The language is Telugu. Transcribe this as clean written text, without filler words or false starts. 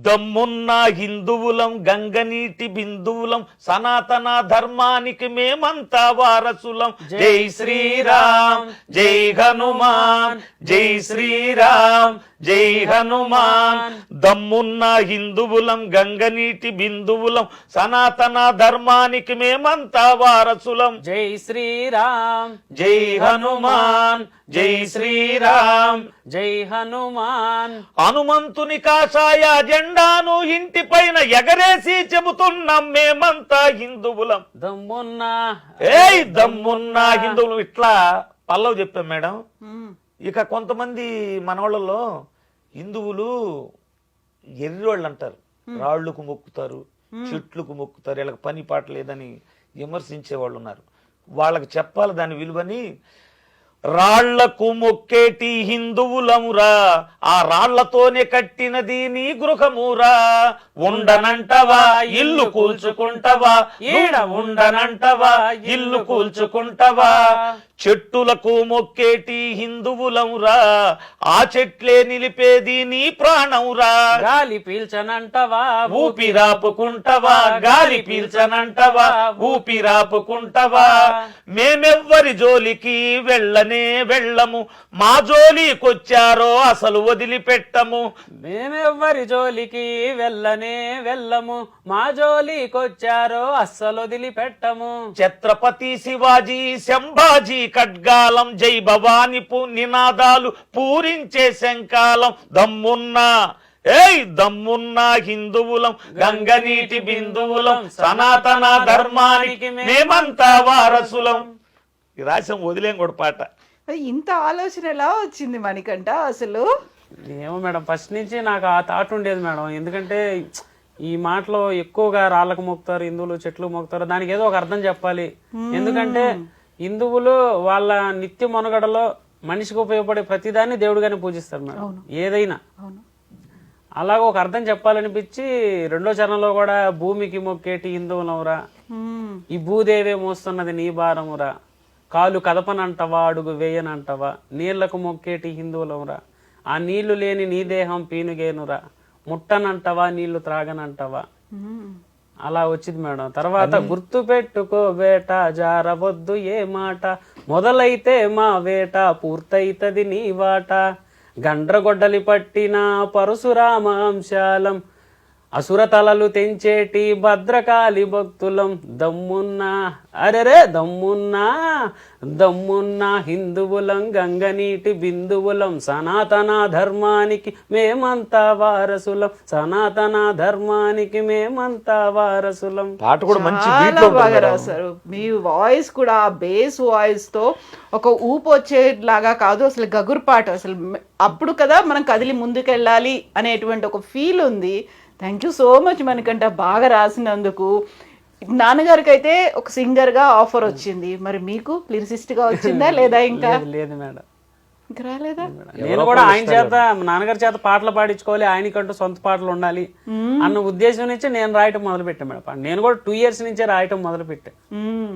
దమ్మున్న హిందువులం గంగనీటి బిందువులం సనాతన ధర్మానికి మేమంతా వారసులం. జై శ్రీరామ్ జై హనుమాన్ జై శ్రీరామ్ జై హనుమాన్. దమ్మున్న హిందువులం గంగనీటి బిందువులం సనాతన ధర్మానికి మేమంతా వారసులం. జై శ్రీరామ్ జై హనుమాన్ జై శ్రీరామ్ జై హనుమాన్. హనుమంతుని కాషాయ జెండాను ఇంటి పైన ఎగరేసి చెబుతున్నాం మేమంతా హిందువులం. దమ్మున్నా దమ్మున్న హిందువులు. ఇట్లా పల్లవి చెప్పాం మేడం. ఇక కొంతమంది మనవాళ్ళలో హిందువులు ఎర్రివాళ్ళు అంటారు, రాళ్లకు మొక్కుతారు, చెట్లకు మొక్కుతారు, వీళ్ళకి పని పాట లేదని విమర్శించే వాళ్ళు ఉన్నారు. వాళ్ళకి చెప్పాలి దాని విలువని. రాళ్లకు మొక్కేటి హిందువులమురా, ఆ రాళ్లతోనే కట్టినది నీ గృహమురా. ఉండనంటవా ఇల్లు కూల్చుకుంటవా, ఈడ ఉండనంటవా ఇల్లు కూల్చుకుంటవా. చెట్టులకు మొక్కేటి హిందువులమురా, ఆ చెట్లే నిలిపేది నీ ప్రాణంరా. గాలి పీల్చనంటవా ఊపిరాపుకుంటవా, గాలి పీల్చనంటవా ఊపిరాపుకుంటవా. మేమెవ్వరి జోలికి వెళ్ళనే వెళ్ళము, మా జోలికొచ్చారో అసలు వదిలిపెట్టము. మేమెవ్వరి జోలికి వెళ్ళనే వెళ్ళము, మా జోలికొచ్చారో అస్సలు వదిలిపెట్టము. ఛత్రపతి శివాజీ సంభాజీ ఖడ్గాలం, జై భవాని నినాదాలు పూరించే శంకాలం. దమ్మున్నా దమ్మున్నా హిందువులం గంగనీటి బిందువులం సనాతన ధర్మానికి మేమంతా వారసులం. ఈ రాసం వదిలేం కూడా పాట. ఇంత ఆలోచన ఎలా వచ్చింది మణికంఠ అసలు? ఏమో మేడం, ఫస్ట్ నుంచి నాకు ఆ థాట్ ఉండేది మేడం. ఎందుకంటే ఈ మాటలో ఎక్కువగా రాళ్ళకు మొక్కుతారు హిందువులు, చెట్లు మొక్కుతారు, దానికి ఏదో ఒక అర్థం చెప్పాలి. ఎందుకంటే హిందువులు వాళ్ళ నిత్య మనుగడలో మనిషికి ఉపయోగపడే ప్రతిదాన్ని దేవుడిగానే పూజిస్తారు మేడం, ఏదైనా. అలాగ ఒక అర్థం చెప్పాలనిపించి రెండో చరణంలో కూడా భూమికి మొక్కేటి హిందువులవురా, ఈ భూదేవే మోస్తున్నది నీ భారమురా, కాలు కదపనంటవా అడుగు వేయనంటవా, నీళ్లకు మొక్కేటి హిందువులవురా, ఆ నీళ్లు లేని నీ దేహం పీనుగేనురా, ముట్టనంటవా నీళ్లు త్రాగనంటవా. అలా వచ్చింది మేడం. తర్వాత గుర్తు పెట్టుకో బేట జారవద్దు ఏ మాట, మొదలైతే మా వేట పూర్తయితది నీ వాట, గండ్రగొడ్డలి పట్టిన పరశురామ అంశాలం, అసురతలలు తెంచేటి భద్రకాళి భక్తులం. దమ్మున్నా అరెరే దమ్మున్నా దమ్మున్నా హిందువులం గంగనీటి బిందువులం సనాతన ధర్మానికి మేమంతా వారసులం, సనాతన ధర్మానికి మేమంతా వారసులం. పాట కూడా మంచి చాలా బాగా రాశారు. మీ వాయిస్ కూడా బేస్ వాయిస్ తో ఒక ఊపు వచ్చేలాగా కాదు, అసలు గగురు పాట. అసలు అప్పుడు కదా మనం కదిలి ముందుకెళ్ళాలి అనేటువంటి ఒక ఫీల్ ఉంది. Thank you so much Manikanta, బాగా రాసినందుకు. నాన్నగారికి అయితే ఒక సింగర్ గా ఆఫర్ వచ్చింది, మరి మీకు లిరిసిస్ట్ గా వచ్చిందా లేదా? ఇంకా లేదు మేడం, ఇంకా రాలేదా? నేను కూడా ఆయన చేత నాన్నగారి చేత పాటలు పాడించుకోవాలి, ఆయనకంటూ సొంత పాటలు ఉండాలి అన్న ఉద్దేశం నుంచి నేను రాయటం మొదలు పెట్టాను మేడం. నేను కూడా 2 years నుంచే రాయటం మొదలు పెట్టాను.